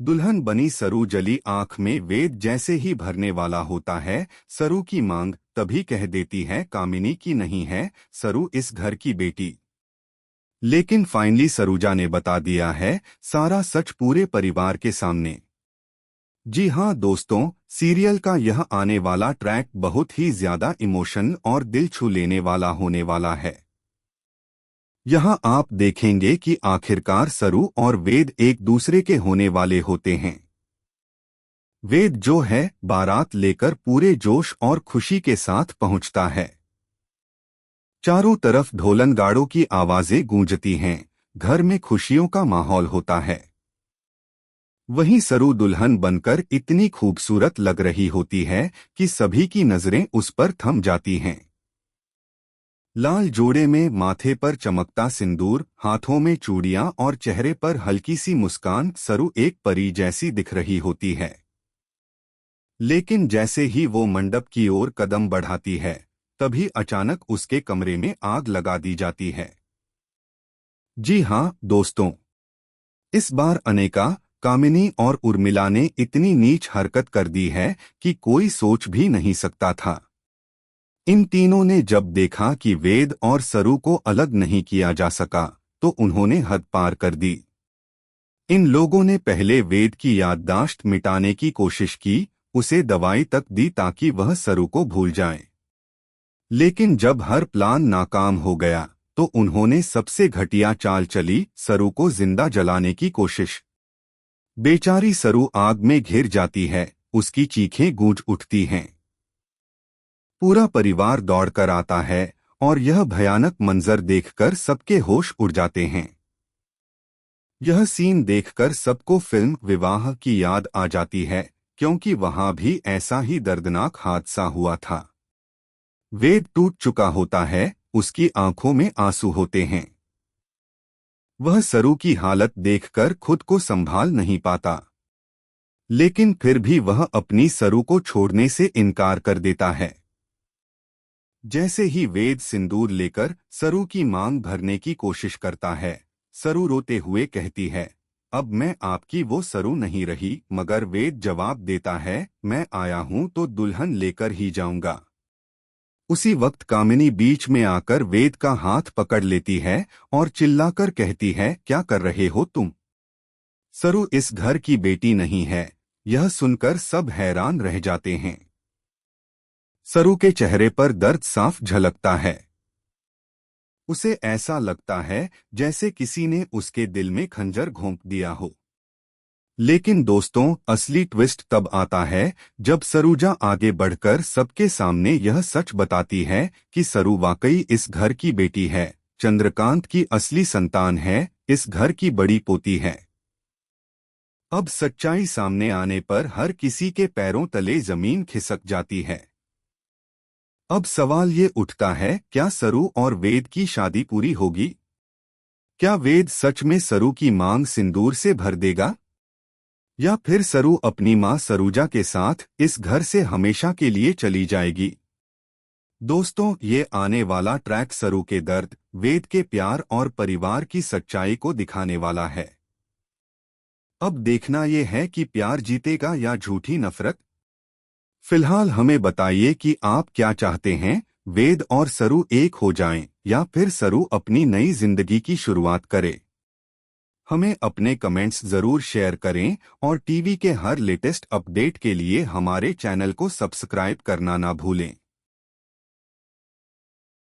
दुल्हन बनी सरू जली आंख में वेद जैसे ही भरने वाला होता है। सरू की मांग तभी कह देती है कामिनी की नहीं है सरू इस घर की बेटी। लेकिन फाइनली सरूजा ने बता दिया है सारा सच पूरे परिवार के सामने। जी हाँ दोस्तों, सीरियल का यह आने वाला ट्रैक बहुत ही ज्यादा इमोशन और दिल छू लेने वाला होने वाला है। यहाँ आप देखेंगे कि आखिरकार सरू और वेद एक दूसरे के होने वाले होते हैं। वेद जो है बारात लेकर पूरे जोश और खुशी के साथ पहुंचता है। चारों तरफ ढोलन गाड़ों की आवाजें गूंजती हैं, घर में खुशियों का माहौल होता है। वहीं सरू दुल्हन बनकर इतनी खूबसूरत लग रही होती है कि सभी की नजरें उस पर थम जाती हैं। लाल जोड़े में माथे पर चमकता सिंदूर, हाथों में चूड़ियां और चेहरे पर हल्की सी मुस्कान, सरू एक परी जैसी दिख रही होती है। लेकिन जैसे ही वो मंडप की ओर कदम बढ़ाती है, तभी अचानक उसके कमरे में आग लगा दी जाती है। जी हाँ दोस्तों, इस बार अनेका, कामिनी और उर्मिला ने इतनी नीच हरकत कर दी है कि कोई सोच भी नहीं सकता था। इन तीनों ने जब देखा कि वेद और सरू को अलग नहीं किया जा सका, तो उन्होंने हद पार कर दी। इन लोगों ने पहले वेद की याददाश्त मिटाने की कोशिश की, उसे दवाई तक दी ताकि वह सरू को भूल जाए। लेकिन जब हर प्लान नाकाम हो गया, तो उन्होंने सबसे घटिया चाल चली, सरू को जिंदा जलाने की कोशिश। बेचारी सरू आग में घिर जाती है, उसकी चीखें गूंज उठती हैं। पूरा परिवार दौड़कर आता है और यह भयानक मंजर देखकर सबके होश उड़ जाते हैं। यह सीन देखकर सबको फिल्म विवाह की याद आ जाती है, क्योंकि वहां भी ऐसा ही दर्दनाक हादसा हुआ था। वेद टूट चुका होता है, उसकी आंखों में आंसू होते हैं। वह सरू की हालत देखकर खुद को संभाल नहीं पाता। लेकिन फिर भी वह अपनी सरू को छोड़ने से इनकार कर देता है। जैसे ही वेद सिंदूर लेकर सरू की मांग भरने की कोशिश करता है, सरू रोते हुए कहती है, अब मैं आपकी वो सरू नहीं रही। मगर वेद जवाब देता है, मैं आया हूं तो दुल्हन लेकर ही जाऊंगा। उसी वक्त कामिनी बीच में आकर वेद का हाथ पकड़ लेती है और चिल्लाकर कहती है, क्या कर रहे हो तुम? सरू इस घर की बेटी नहीं है। यह सुनकर सब हैरान रह जाते हैं। सरू के चेहरे पर दर्द साफ झलकता है। उसे ऐसा लगता है जैसे किसी ने उसके दिल में खंजर घोंप दिया हो। लेकिन दोस्तों, असली ट्विस्ट तब आता है जब सरूजा आगे बढ़कर सबके सामने यह सच बताती है कि सरू वाकई इस घर की बेटी है, चंद्रकांत की असली संतान है, इस घर की बड़ी पोती है। अब सच्चाई सामने आने पर हर किसी के पैरों तले जमीन खिसक जाती है। अब सवाल ये उठता है, क्या सरू और वेद की शादी पूरी होगी? क्या वेद सच में सरू की मांग सिंदूर से भर देगा? या फिर सरू अपनी मां सरूजा के साथ इस घर से हमेशा के लिए चली जाएगी? दोस्तों, ये आने वाला ट्रैक सरू के दर्द, वेद के प्यार और परिवार की सच्चाई को दिखाने वाला है। अब देखना ये है कि प्यार जीतेगा या झूठी नफरत। फिलहाल हमें बताइए कि आप क्या चाहते हैं, वेद और सरू एक हो जाएं या फिर सरू अपनी नई जिंदगी की शुरुआत करे? हमें अपने कमेंट्स जरूर शेयर करें और टीवी के हर लेटेस्ट अपडेट के लिए हमारे चैनल को सब्सक्राइब करना ना भूलें।